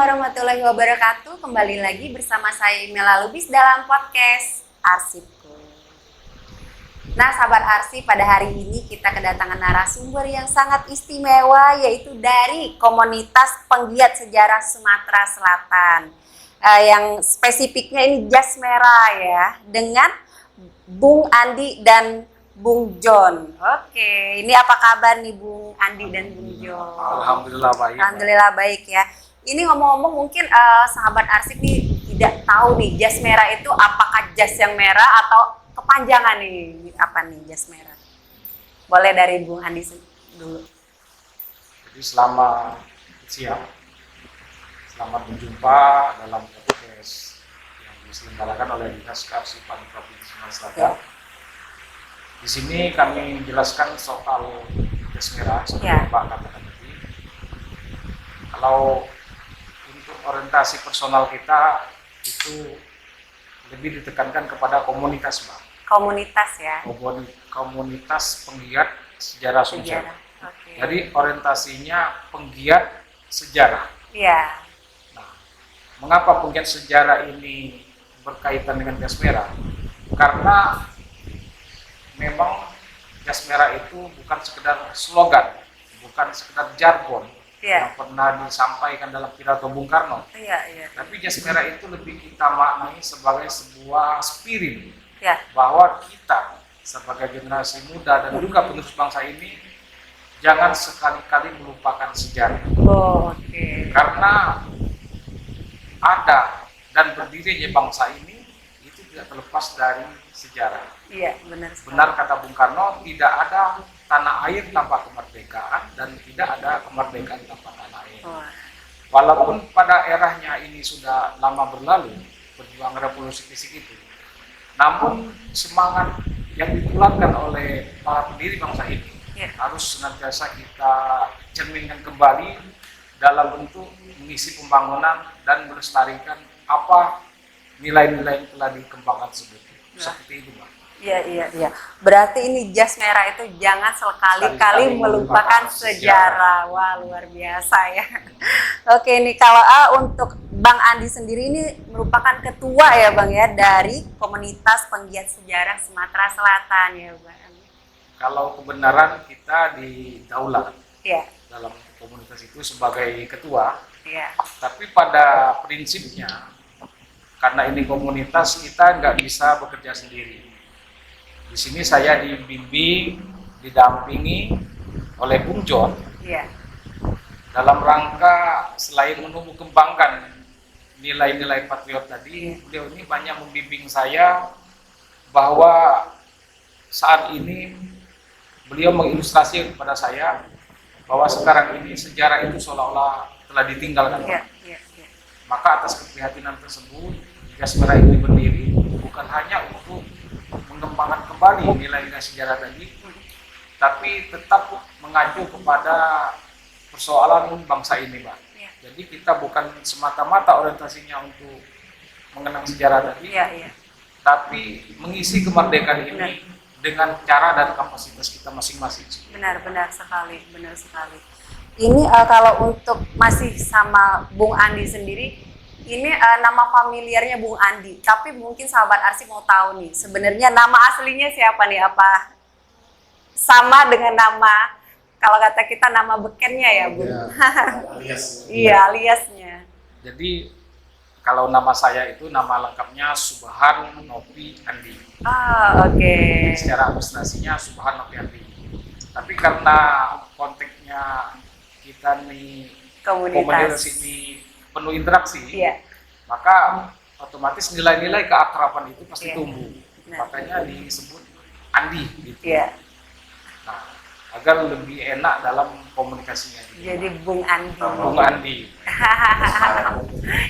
warahmatullahi wabarakatuh. Kembali lagi bersama saya Imela Lubis dalam podcast Arsipku. Nah, sahabat Arsip, pada hari ini kita kedatangan narasumber yang sangat istimewa, yaitu dari komunitas penggiat sejarah Sumatera Selatan. Yang spesifiknya ini Jas Merah ya, dengan Bung Andi dan Bung John. Oke, ini apa kabar nih Bung Andi dan Bung John? Alhamdulillah baik. Alhamdulillah baik ya. Ini ngomong-ngomong mungkin sahabat Arsip nih tidak tahu nih jas merah itu apakah jas yang merah atau kepanjangan nih, apa nih jas merah? Boleh dari Bung Andi dulu. Jadi selamat siang, selamat berjumpa dalam podcast yang diselenggarakan oleh Dinas Kearsipan Provinsi Sumatera Selatan. Di sini kami menjelaskan soal jas merah seperti Pak katakan tadi. Kalau untuk orientasi personal kita itu lebih ditekankan kepada komunitas, Mbak. Komunitas ya. Komunitas penggiat sejarah Sumsel. Okay. Jadi orientasinya penggiat sejarah. Iya. Nah, mengapa penggiat sejarah ini berkaitan dengan jas merah? Karena memang jas merah itu bukan sekedar slogan, bukan sekedar jargon yang pernah disampaikan dalam pidato Bung Karno. Tapi jas merah itu lebih kita maknai sebagai sebuah spirit bahwa kita sebagai generasi muda dan juga penerus bangsa ini jangan sekali-kali melupakan sejarah. Karena ada dan berdirinya bangsa ini itu tidak terlepas dari sejarah. Iya, benar. Benar kata Bung Karno, tidak ada tanah air tanpa kemerdekaan dan tidak ada kemerdekaan tanpa tanah air. Walaupun pada eranya ini sudah lama berlalu, perjuangan revolusi fisik itu, namun semangat yang ditularkan oleh para pendiri bangsa ini harus senantiasa kita cerminkan kembali dalam bentuk mengisi pembangunan dan melestarikan apa nilai-nilai yang telah dikembangkan tersebut. Seperti itu, Mbak. Iya. Berarti ini jas merah itu jangan sekali-kali melupakan sejarah. Wah, luar biasa ya. Oke, nih kalau untuk Bang Andi sendiri ini merupakan ketua ya Bang ya dari komunitas penggiat sejarah Sumatera Selatan ya Bang. Kalau kebenaran kita didaulat dalam komunitas itu sebagai ketua. Tapi pada prinsipnya karena ini komunitas kita nggak bisa bekerja sendiri. Di sini saya dibimbing, didampingi oleh Bung John dalam rangka selain menumbuh kembangkan nilai-nilai patriot tadi, beliau ini banyak membimbing saya bahwa saat ini beliau mengilustrasi kepada saya bahwa sekarang ini sejarah itu seolah-olah telah ditinggalkan. Maka atas keprihatinan tersebut, jas merah ini berdiri bukan hanya untuk mengembangkan kembali nilai-nilai sejarah tadi, tapi tetap mengacu kepada persoalan bangsa ini, Pak. Jadi kita bukan semata-mata orientasinya untuk mengenang sejarah tadi, tapi mengisi kemerdekaan ini dengan cara dan kapasitas kita masing-masing. Benar sekali. Ini kalau untuk masih sama Bung Andi sendiri, ini nama familiarnya Bung Andi, tapi mungkin sahabat Arsip mau tahu nih, sebenarnya nama aslinya siapa nih? Apa sama dengan nama, kalau kata kita nama bekennya ya Bung? Alias. Iya, aliasnya. Jadi kalau nama saya itu nama lengkapnya Subhan Nopi Andi. Oke. Secara administrasinya Subhan Nopi Andi. Tapi karena konteksnya kita nih komunitas ini penuh interaksi, maka otomatis nilai-nilai keakraban itu pasti tumbuh. Makanya disebut Andi gitu. Nah, agar lebih enak dalam komunikasinya. Jadi Bung Andi. Bung Andi.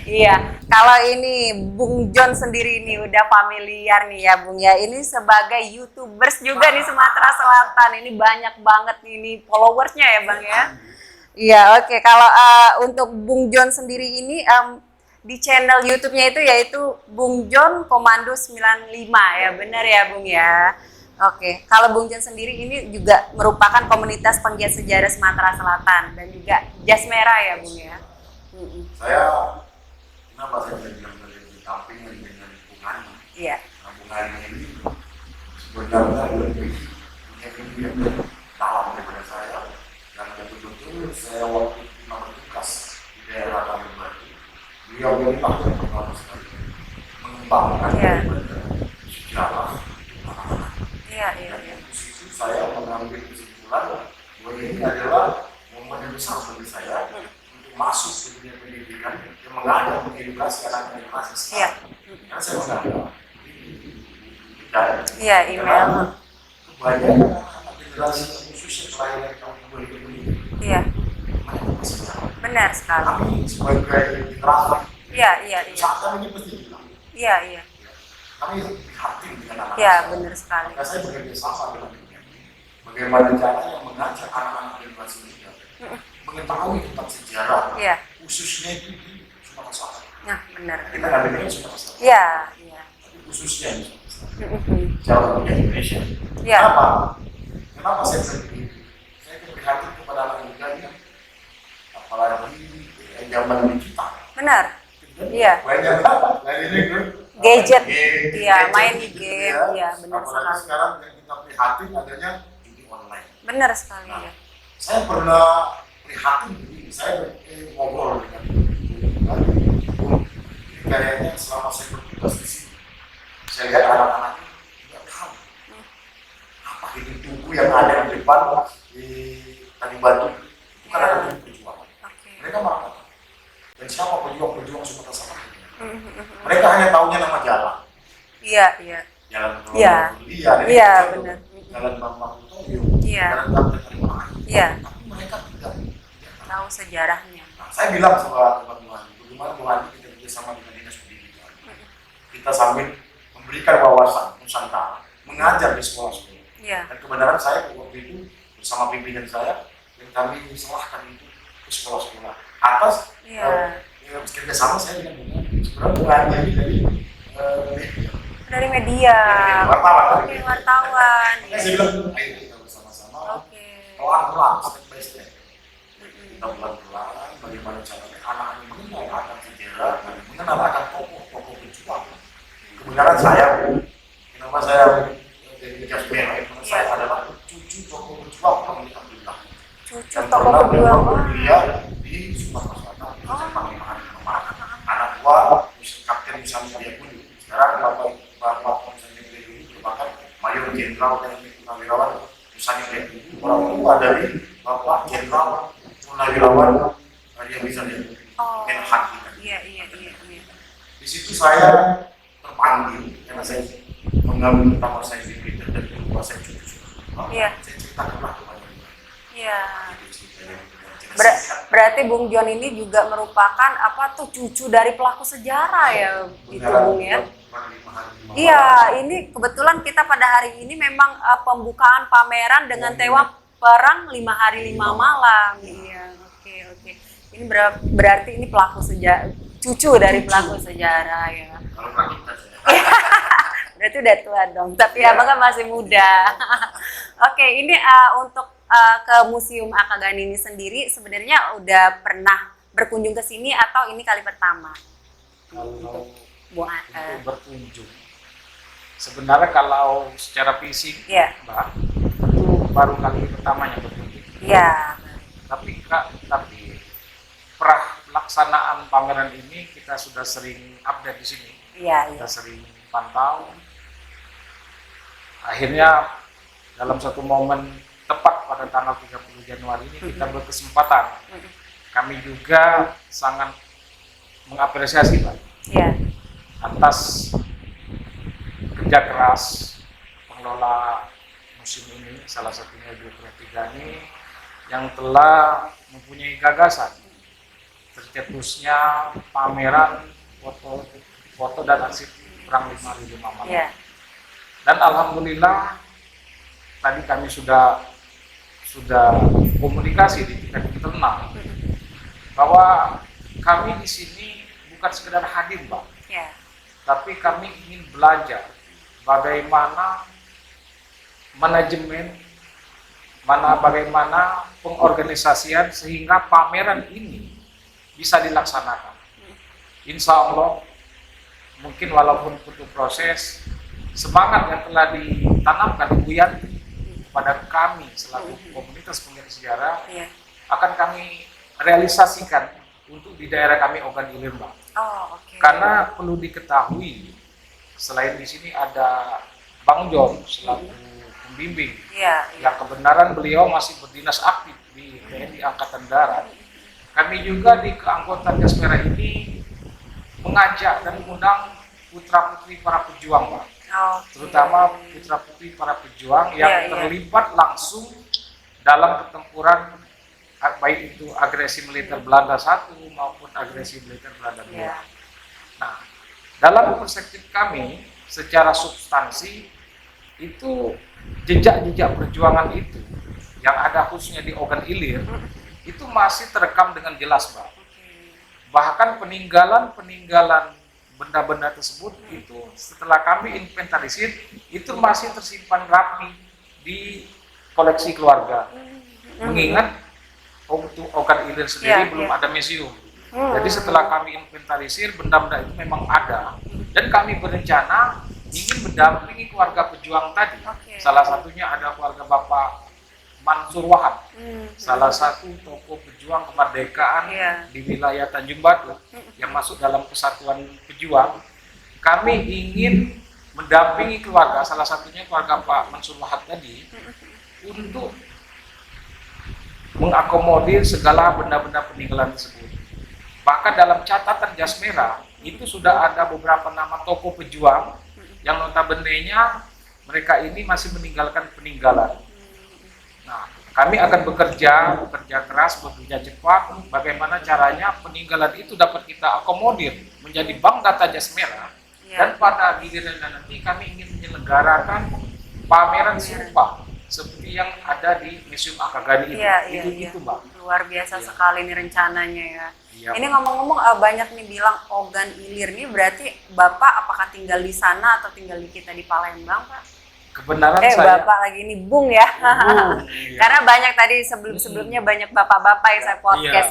Iya, kalau ini Bung John sendiri ini udah familiar nih ya Bung ya. Ini sebagai YouTubers juga di Sumatera Selatan. Ini banyak banget ini followersnya ya Bang ya. Iya, oke. Kalau untuk Bung John sendiri ini di channel YouTube-nya itu yaitu Bung John Komando 95 ya, benar ya Bung ya. Oke, kalau Bung John sendiri ini juga merupakan komunitas penggiat sejarah Sumatera Selatan dan juga jas merah ya Bung ya. Saya kenapa saya bisa bilang dari samping dengan lingkungannya. Iya. Nah, lingkungannya ini sebenarnya lebih punya ilmu yang dalam daripada saya, dan betul-betul saya waktu pernah bertugas di daerah Tanjung Batu, beliau ini yang pertama sekali mengembangkan sejarah anak-anak. Dan di situ saya mengambil kesimpulan bahwa ini adalah momen yang besar bagi saya untuk masuk ke dunia pendidikan yang mengajar mengedukasi anak-anak generasi sekarang. Karena saya menganggap email kebanyakan anak generasi khususnya selain dari tahun 2000 ini, mereka masih jauh. Benar sekali. Kami sebagai generasi, saat kami ini pasti bilang. Kami prihatin dengan anak-anak. Benar sekali. Maka saya bekerja sama dengan dunia. Bagaimana caranya mengajak anak-anak generasi muda mengetahui tentang sejarah, khususnya itu di Sumatera Selatan. Nah, benar. Kita nggak dengar Sumatera Selatan. Tapi khususnya di Sumatera Selatan. Jawa Tengah Indonesia. Kenapa saya begitu? Saya prihatin kepada anak muda ini, apalagi zaman digital. Benar. Banyak banget. Gadget, main game, benar sekali. Apalagi sekarang yang kita prihatin adanya judi online. Benar sekali. Saya pernah prihatin begini, saya ngobrol dengan kayaknya selama saya bertugas di sini, saya lihat anak-anak ini tidak tahu apa itu tugu yang ada di depan di Tanjung Batu, bukan ada tugu perjuangan. Mereka malah tahu. Dan siapa pejuang-pejuang Sumatera Selatan? Mereka hanya tahunya nama jalan. Jalan benar. Jalan Bambang Utoyo, Jalan Kapten Harimau. Tapi mereka tidak tahu sejarahnya. Nah, saya bilang sama teman-teman, bagaimana Tuhan kita bersama dengan dinas pendidikan. Kita sambil memberikan wawasan Nusantara, mengajar di sekolah-sekolah. Dan kebenaran saya waktu itu bersama pimpinan saya, dan kami serahkan itu ke sekolah-sekolah. Atas kerjasama saya dengan sebenarnya bukannya ini dari media. Wartawan. Saya bilang, ayo kita bersama-sama, pelan-pelan, step by step. Kita pelan-pelan, bagaimana caranya anak-anak mengenal akan sejarah, mengenal akan tokoh-tokoh pejuang. Kebenaran saya, kenapa saya jadi jasmine, karena saya adalah cucu tokoh pejuang Panglima Abdullah. Cucu tokoh pejuang. Kuliah di Sumatera Selatan, Panglima Abdullah. Anak gua Kapten Musammadiyah pun sekarang Bapak Musammadiyah dulu merupakan Mayor Jenderal dan Purnawirawan Musammadiyah. Orang tua dari Bapak Jenderal Purnawirawan yang bisa Menhan. Di situ saya terpanggil karena saya mengambil pertama saya di Twitter dan kedua saya cucu. Saya ceritakanlah kepada Berarti Bung John ini juga merupakan cucu dari pelaku sejarah ya, itu Bung ya. Ini kebetulan kita pada hari ini memang pembukaan pameran dengan tema perang 5 hari 5 malam. Oke. Ini berarti ini pelaku sejarah, cucu dari pelaku sejarah ya. Berarti udah tua dong, tapi abang kan masih muda. Oke, ini untuk ke Museum Akagani ini sendiri sebenarnya udah pernah berkunjung ke sini atau ini kali pertama? Kalau untuk berkunjung, sebenarnya kalau secara fisik, Mbak, itu baru kali pertamanya berkunjung. Tapi pelaksanaan pameran ini kita sudah sering update di sini. Kita sering pantau. Akhirnya dalam satu momen tepat pada tanggal 30 Januari ini kita berkesempatan. Kami juga sangat mengapresiasi Pak atas kerja keras pengelola museum ini, salah satunya Bu Pratigani yang telah mempunyai gagasan tercetusnya pameran foto dan arsip perang 5 hari 5 malam. Dan alhamdulillah tadi kami sudah komunikasi di tingkat internal bahwa kami di sini bukan sekedar hadir, Mbak, tapi kami ingin belajar bagaimana manajemen, bagaimana pengorganisasian sehingga pameran ini bisa dilaksanakan. Insya Allah, mungkin walaupun butuh proses, semangat yang telah ditanamkan Ibu Yanti kepada kami selaku komunitas penggiat sejarah akan kami realisasikan untuk di daerah kami Ogan Ilir, Mbak. Karena perlu diketahui, selain di sini ada Bang John selaku pembimbing, yang kebenaran beliau masih berdinas aktif di TNI Angkatan Darat. Kami juga di keanggotaan Jasmera ini mengajak dan mengundang putra-putri para pejuang, Pak. Terutama putra-putri para pejuang yang terlibat langsung dalam pertempuran, baik itu agresi militer Belanda 1 maupun agresi militer Belanda 2. Nah, dalam perspektif kami, secara substansi, itu jejak-jejak perjuangan itu yang ada khususnya di Ogan Ilir, itu masih terekam dengan jelas, Pak. Bahkan peninggalan benda-benda tersebut itu setelah kami inventarisir itu masih tersimpan rapi di koleksi keluarga. Mengingat untuk Ogan Ilir sendiri belum ada museum. Jadi setelah kami inventarisir benda-benda itu memang ada, dan kami berencana ingin mendampingi keluarga pejuang tadi. Salah satunya ada keluarga Bapak Mansur Wahab, salah satu tokoh pejuang kemerdekaan di wilayah Tanjung Batu yang masuk dalam kesatuan pejuang. Kami ingin mendampingi keluarga, salah satunya keluarga Pak Mansur Wahab tadi, untuk mengakomodir segala benda-benda peninggalan tersebut. Bahkan dalam catatan Jasmera itu sudah ada beberapa nama tokoh pejuang yang notabene-nya mereka ini masih meninggalkan peninggalan. Nah, kami akan bekerja keras, bekerja cepat, bagaimana caranya peninggalan itu dapat kita akomodir menjadi bank data Jasmera, dan pada giliran nanti kami ingin menyelenggarakan pameran serupa seperti yang ada di Museum Akagani itu, Mbak. Luar biasa sekali nih rencananya ya. Ini ngomong-ngomong banyak nih bilang Ogan Ilir nih, berarti Bapak apakah tinggal di sana atau tinggal di kita di Palembang, Pak? Kebenaran saya Bapak lagi ini Bung ya. Karena banyak tadi sebelumnya banyak bapak-bapak yang saya podcast.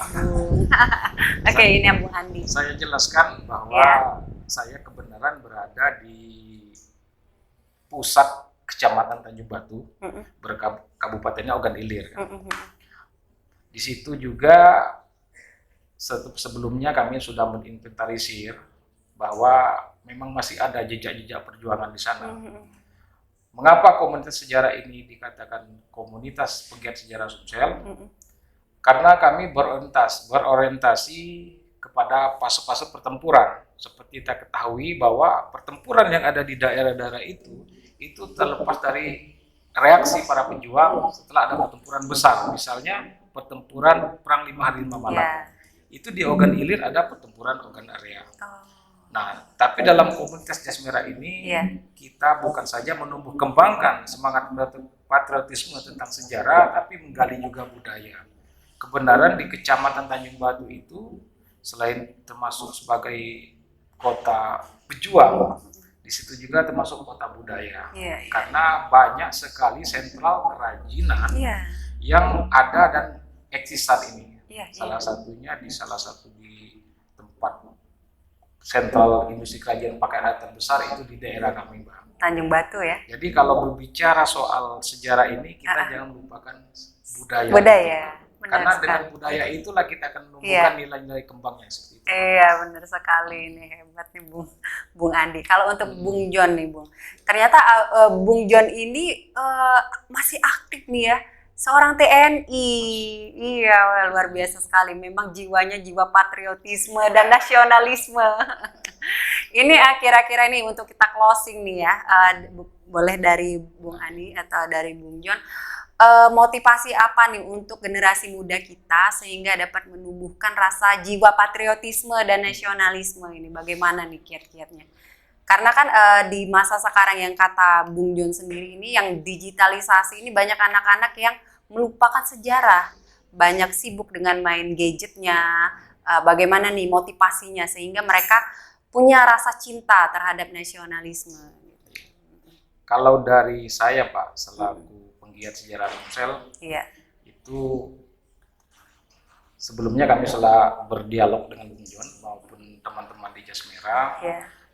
Oke, ini yang Bung Andi. Saya jelaskan bahwa saya kebenaran berada di pusat Kecamatan Tanjung Batu, kabupatennya Ogan Ilir. Di situ juga sebelumnya kami sudah menginventarisir bahwa memang masih ada jejak-jejak perjuangan di sana. Mengapa komunitas sejarah ini dikatakan komunitas penggiat sejarah Sumsel? Karena kami berorientasi kepada fase-fase pertempuran. Seperti kita ketahui bahwa pertempuran yang ada di daerah-daerah itu terlepas dari reaksi para pejuang setelah ada pertempuran besar. Misalnya pertempuran Perang 5 Hari 5 Malam. Itu di Ogan Ilir ada pertempuran Ogan Area. Nah, tapi dalam komunitas Jasmera ini kita bukan saja menumbuh kembangkan semangat patriotisme tentang sejarah, tapi menggali juga budaya. Kebenaran di Kecamatan Tanjung Batu itu selain termasuk sebagai kota pejuang, di situ juga termasuk kota budaya. Karena banyak sekali sentral kerajinan yang ada dan eksis saat ini. Salah satunya di tempat sentral industri kerajinan pakaian terbesar itu di daerah kami, Mbak. Tanjung Batu ya. Jadi kalau berbicara soal sejarah ini kita jangan lupakan budaya. Benar Karena sekali. dengan budaya itulah kita akan menumbuhkan nilai-nilai kembangnya seperti itu. Iya, benar sekali, ini hebat nih Bung Andi. Kalau untuk Bung John nih, Bung. Ternyata Bung John ini masih aktif nih ya. Seorang TNI, iya luar biasa sekali. Memang jiwanya jiwa patriotisme dan nasionalisme. Ini kira-kira ini untuk kita closing nih ya, boleh dari Bung Andi atau dari Bung John. Motivasi apa nih untuk generasi muda kita sehingga dapat menumbuhkan rasa jiwa patriotisme dan nasionalisme ini? Bagaimana nih kiat-kiatnya? Karena kan di masa sekarang yang kata Bung John sendiri ini yang digitalisasi ini banyak anak-anak yang melupakan sejarah, banyak sibuk dengan main gadgetnya. Bagaimana nih motivasinya sehingga mereka punya rasa cinta terhadap nasionalisme? Kalau dari saya, Pak, selaku penggiat sejarah Sumsel, itu Sebelumnya kami telah berdialog dengan Bung John maupun teman-teman di Jas Merah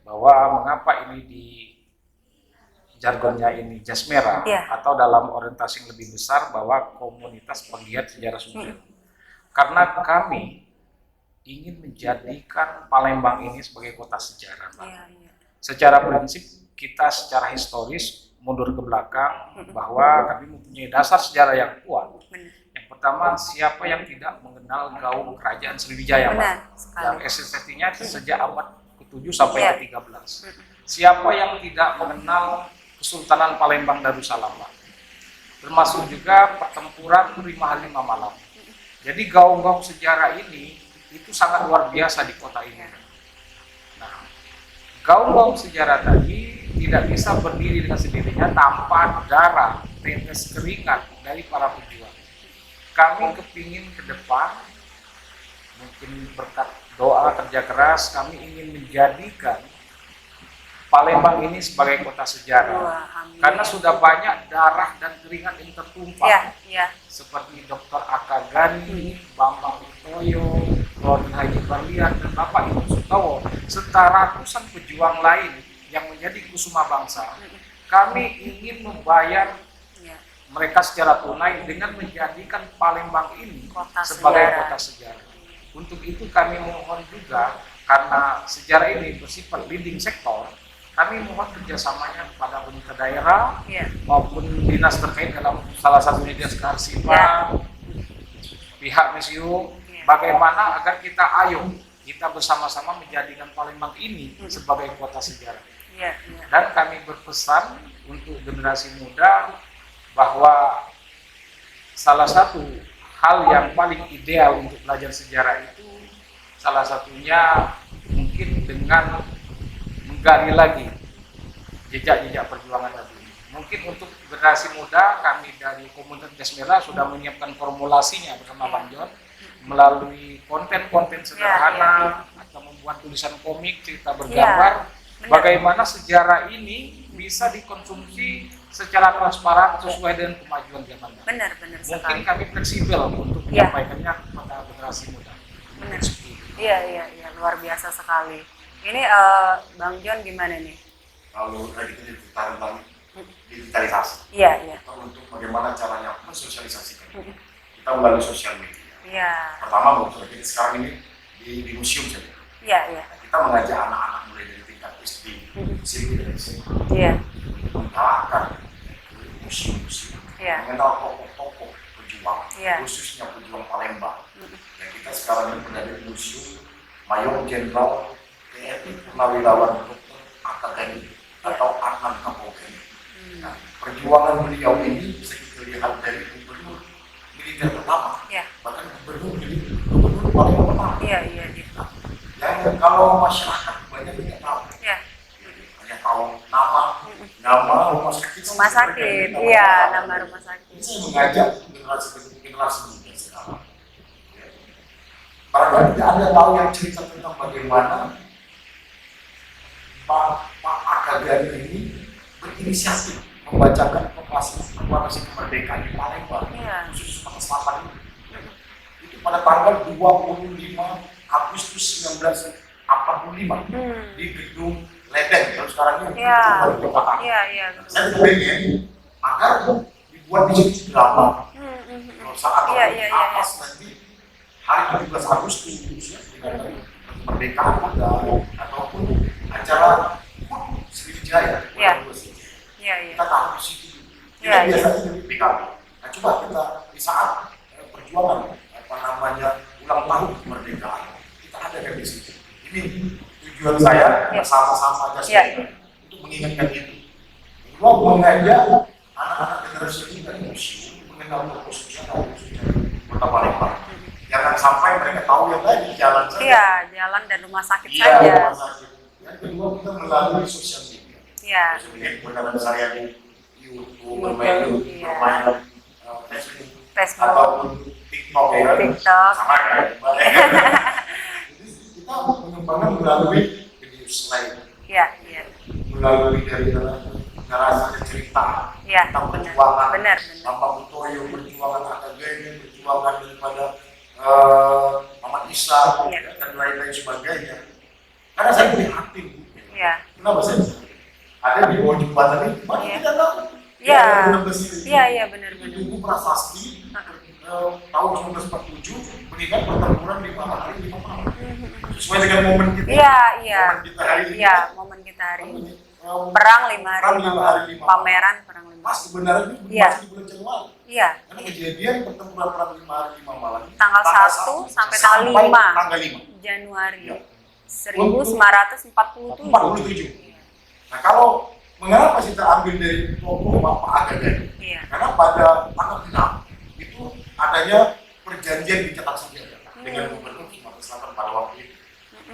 bahwa mengapa ini di jargonnya ini Jas Merah atau dalam orientasi yang lebih besar bahwa komunitas penggiat sejarah Sumber. Karena kami ingin menjadikan Palembang ini sebagai kota sejarah. Secara prinsip kita secara historis mundur ke belakang bahwa kami mempunyai dasar sejarah yang kuat. Yang pertama, siapa yang tidak mengenal gaung kerajaan Sriwijaya, yang eksistensinya sejak abad ke-7 sampai ke-13. Siapa yang tidak mengenal Kesultanan Palembang Darussalam, termasuk juga pertempuran 5 hari 5 malam. Jadi gaung-gaung sejarah ini itu sangat luar biasa di kota ini. Nah, gaung-gaung sejarah tadi tidak bisa berdiri dengan sendirinya tanpa darah, tetes keringat dari para pejuang. Kami kepingin ke depan, mungkin berkat doa kerja keras, kami ingin menjadikan Palembang ini sebagai kota sejarah. Karena sudah banyak darah dan keringat yang tertumpah. Seperti Dr. Aka Gani, Bambang Wiktoyo, Lord Haji Barlian, dan Bapak Ibu Sutowo, serta ratusan pejuang lain yang menjadi kusuma bangsa. Kami ingin membayar mereka secara tunai dengan menjadikan Palembang ini sebagai kota sejarah. Untuk itu kami mohon juga, karena sejarah ini bersifat leading sektor, kami mohon kerjasamanya kepada pemerintah daerah maupun dinas terkait dalam salah satunya dinas kearsipan, pihak museum, bagaimana agar kita kita bersama-sama menjadikan Palembang ini sebagai kota sejarah. Dan kami berpesan untuk generasi muda bahwa salah satu hal yang paling ideal untuk belajar sejarah itu salah satunya mungkin dengan menggali lagi jejak-jejak perjuangan tadi. Mungkin untuk generasi muda, kami dari komunitas Jas Merah sudah menyiapkan formulasinya bersama Bang John melalui konten-konten sederhana atau membuat tulisan komik, cerita bergambar, bagaimana sejarah ini bisa dikonsumsi secara transparan sesuai dengan kemajuan zaman. Benar Mungkin kami fleksibel untuk menyampaikannya kepada generasi muda. Iya, luar biasa sekali. Ini Bang John gimana nih? Kalau tadi kita cerita tentang digitalisasi. Untuk bagaimana caranya mensosialisasikan. Kita melalui sosial media. Pertama, kita sekarang ini di museum saja. Kita mengajak anak-anak mulai dari tingkat SD, SMP dan SMA. Mengarahkan museum-museum, mengenal tokoh-tokoh pejuang, khususnya pejuang Palembang. Dan kita sekarang ini berada di museum Mayor Jenderal TNI Purnawirawan Dr. Aka Gani atau Adnan Kapolri. Nah, perjuangan beliau ini bisa kita lihat dari gubernur militer pertama, bahkan gubernur Palembang pertama. Yang kalau masyarakat banyak tidak tahu, hanya tahu nama rumah sakit. Nama rumah sakit. Ini saya mengajak generasi muda sekarang. Barangkali tidak ada tahu yang cerita tentang bagaimana Pak Aka Gani ini berinisiatif membacakan proklamasi kemerdekaan di Palembang, khusus Sumatera Selatan ini. Itu pada tanggal 25 Agustus 1945 di gedung Ledeng, kalau sekarang ini kota. Saya pengen agar dibuat di situ drama. Saat atas nanti hari 17 Agustus dengan kemerdekaan ataupun acara Sriwijaya. Kita tahu di situ. Kita biasanya di PKB. Nah, coba kita di saat perjuangan ulang tahun kemerdekaan, kita ada di situ. Ini tujuan saya bersama-sama Jas Merah untuk mengingatkan itu. Kedua, mengajak anak-anak generasi ini dari museum mengenal tokoh sejarah Kota Palembang. Jangan sampai mereka tahu yang lain di jalan saja. Jalan dan rumah sakit saja. Rumah sakit. Yang kedua, kita melalui sosial media. Sosial media kebenaran saya di YouTube, bermain Facebook, ataupun TikTok. Sama kan? Kita mengembangkan melalui video slide, melalui dari narasi cerita tentang perjuangan Bambang Wiktoyo, perjuangan Aka Gani, perjuangan daripada Muhammad Isa, dan lain-lain sebagainya. Karena saya prihatin. Kenapa saya? Ada di bawah jembatan ini, mana tidak tahu. Iya, benar-benar. Buku prasasti tahun 1947 mengingat pertempuran 5 hari 5 malam. Sesuai dengan momen kita. Iya. Momen kita hari ini. Iya, momen kita hari ini. Perang 5 hari 5 malam. Pameran perang 5 Pas kebenaran itu masih di bulan Januari. Iya. Karena kejadian pertempuran perang 5 hari 5 malam. Tanggal 1 sampai tanggal 5. Tanggal 5. Januari. Ya. 1947. Nah, kalau mengapa kita ambil dari tokoh Bapak Agagani? Karena pada tanggal 6 itu adanya perjanjian di Cetak Senjata dengan Gubernur Sumatera Selatan pada waktu itu.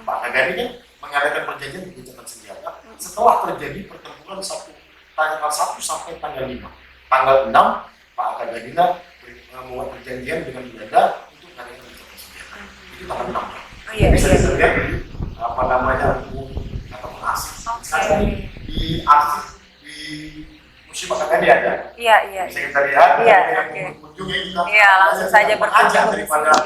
Pak Agagani kan mengadakan perjanjian di Cetak Senjata setelah terjadi pertempuran tanggal 1 sampai tanggal 5. Tanggal 6 Pak Agagani membuat perjanjian dengan Belanda untuk mengadakan Cetak Senjata. Itu tanggal 6. Bisa dilihat apa namanya atau arsip di arsip di Museum Agagani ada. Iya. Bisa kita lihat. Iya, langsung saja berkunjung daripada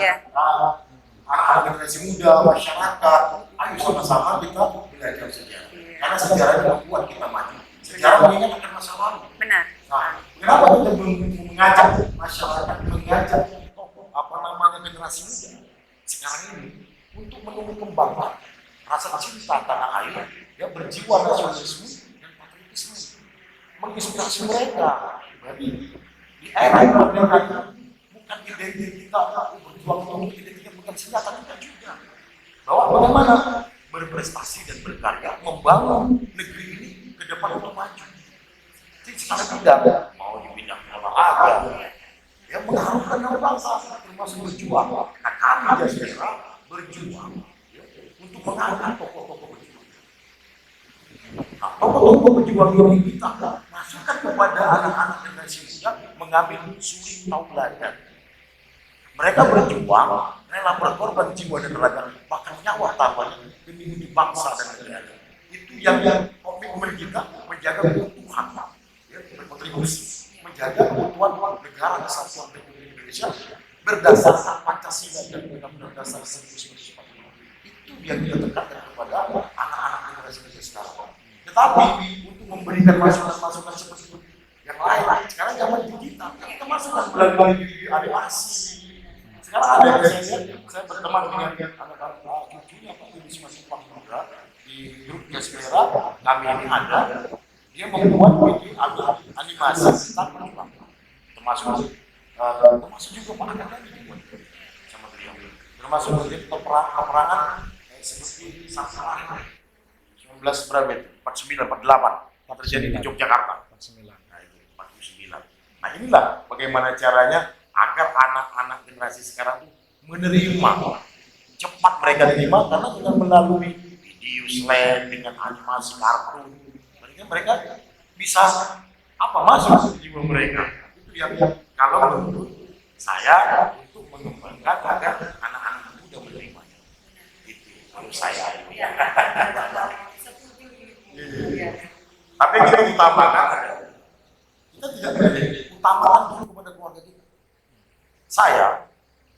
anak-anak generasi muda, masyarakat. Ayo sama-sama kita belajar sejarah. Karena sejarah itu membuat kita maju. Sejarah mengingat akan masa lalu. Benar. Nah, kenapa kita mengajak masyarakat, mengajak generasi muda sekarang ini untuk menumbuh kembangkan rasa cinta tanah air, ya, berjiwa nasionalisme dan patriotisme, menginspirasi mereka. Jadi di era kemerdekaan bukan identitas kita berjuang untuk identitas bukan senjata kita juga, bahwa bagaimana berprestasi dan berkarya membangun negeri ini ke depan untuk maju. Jadi sekarang tidak mau dipindah ke olahraga, ya, mengharumkan nama bangsa termasuk berjuang. Nah, kami Jasmera berjuang untuk mengangkat tokoh-tokoh berjuang. Nah, tokoh-tokoh berjuang ini kita masukkan kepada anak-anak generasi muda mengambil suri tauladan. Mereka berjuang, rela berkorban jiwa dan raga, bahkan nyawa taruhannya demi bangsa dan negara. Itu yang komitmen kita menjaga keutuhan, ya, berkontribusi menjaga keutuhan negara kesatuan Republik Indonesia berdasarkan Pancasila dan Undang-Undang Dasar 1945. Itu yang kita tekankan kepada anak-anak generasi muda sekarang. Tetapi untuk memberikan masukan-masukan seperti itu yang lain, sekarang zaman digital, kita masukkan melalui animasi. Sekarang ada saya berteman dengan anak-anak cucunya Pak Yudis masih Pak Muda di grup Jasmera. Kami ini ada, dia membuat video animasi tentang perjuangan, termasuk juga Pak Agagani dibuat sama beliau, termasuk peperangan seperti Sasaran 19 berapa itu 49 48 terjadi di Yogyakarta 49. Nah itu 49. Nah inilah bagaimana caranya agar anak-anak generasi sekarang itu menerima, cepat mereka terima karena dengan melalui video slide dengan animasi kartun, mereka bisa masuk ke jiwa mereka. Itu yang kalau menurut saya untuk mengembangkan agar anak-anak muda menerimanya. Itu menurut saya. Tapi kita utamakan, kita tidak utamakan dulu kepada keluarga kita. Saya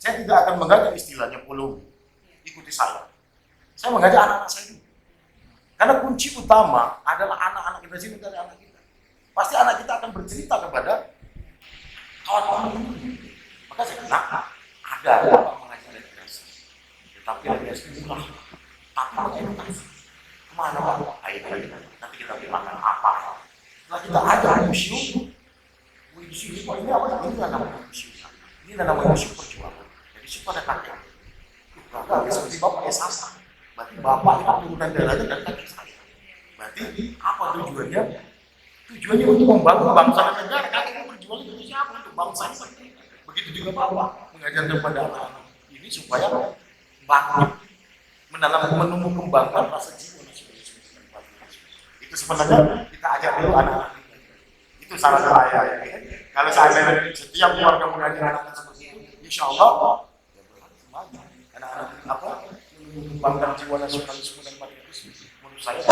tidak akan mengajak istilahnya polemik. Ikuti saya. Saya mengajak anak-anak saya dulu. Karena kunci utama adalah anak-anak kita sini dari anak kita. Pasti anak kita akan bercerita kepada kawan-kawan. Maka saya kena ada apa mengajar edukasi. Tetapi edukasi itu bukan tanpa edukasi. Kemana Pak? Ayo nanti kita makan apa? Setelah kita ajak museum ini apa? Ini namanya museum. Ini namanya museum perjuangan. Jadi situ ada kakek. Bapak seperti Bapak S.A. Berarti Bapak itu turunan darahnya dan kakek saya. Berarti apa tujuannya? Tujuannya untuk membangun bangsa dan negara. Kakek berjuang untuk siapa? Untuk bangsa ini. Begitu juga Bapak mengajarkan kepada anak-anak ini supaya bangun, menumbuh kembangkan rasa jiwa nasionalisme. Itu sebenarnya kita ajak dulu anak-anak. Itu salah saya. Kalau saya setiap keluarga mengajar anak-anak seperti itu, insya Allah anak-anak mengembangkan jiwa nasionalisme dan patriotisme. Menurut saya.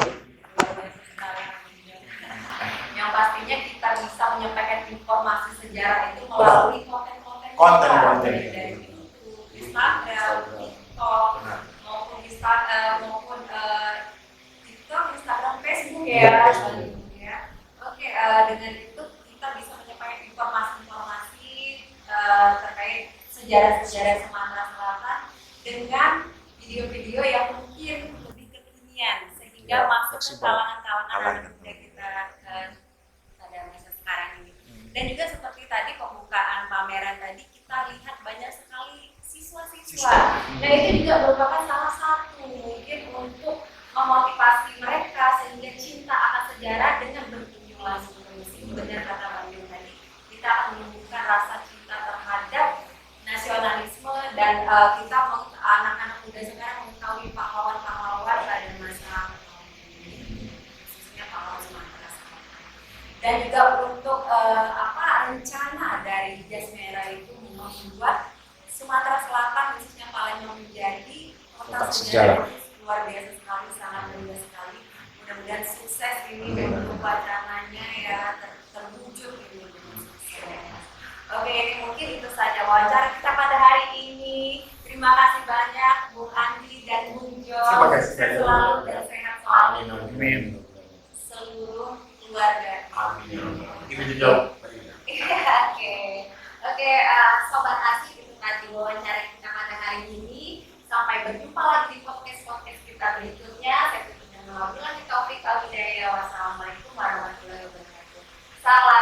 Yang pastinya kita bisa menyampaikan informasi sejarah itu melalui konten-konten dari YouTube, Instagram, ya. Oke, dengan itu kita bisa menyampaikan informasi-informasi terkait sejarah-sejarah Sumatera Selatan dengan video-video yang mungkin lebih kekinian sehingga masuk ke kalangan-kalangan anak muda kita pada masa sekarang ini. Dan juga seperti tadi pembukaan pameran tadi kita lihat banyak sekali siswa-siswa. Nah itu juga merupakan salah satu mungkin untuk memotivasi mereka sehingga cinta akan sejarah dengan berkunjung langsung ke museum. Benar kata Bang Jung tadi, kita akan menumbuhkan rasa cinta terhadap nasionalisme dan kita anak-anak muda sekarang mengetahui pahlawan-pahlawan pada masa khususnya pahlawan Sumatera Selatan. Dan juga untuk rencana dari Jas Merah itu membuat Sumatera Selatan khususnya Palembang menjadi kota sejarah luar biasa sekali, sangat mulia sekali. Mudah-mudahan sukses ini untuk wacananya ya terwujud ini dengan sukses. Oke, ini mungkin itu saja wawancara kita pada hari ini. Terima kasih banyak Bung Andi dan Bung Jo. Selalu dan sehat selalu. Amin. Seluruh keluarga. Amin. Kita juga. Oke, Sobat Asik, itu tadi wawancara kita pada hari ini. Sampai berjumpa lagi di podcast kita berikutnya. Saya tutup dengan wabillahi taufiq wal hidayah. Wassalamualaikum warahmatullahi wabarakatuh. Salam.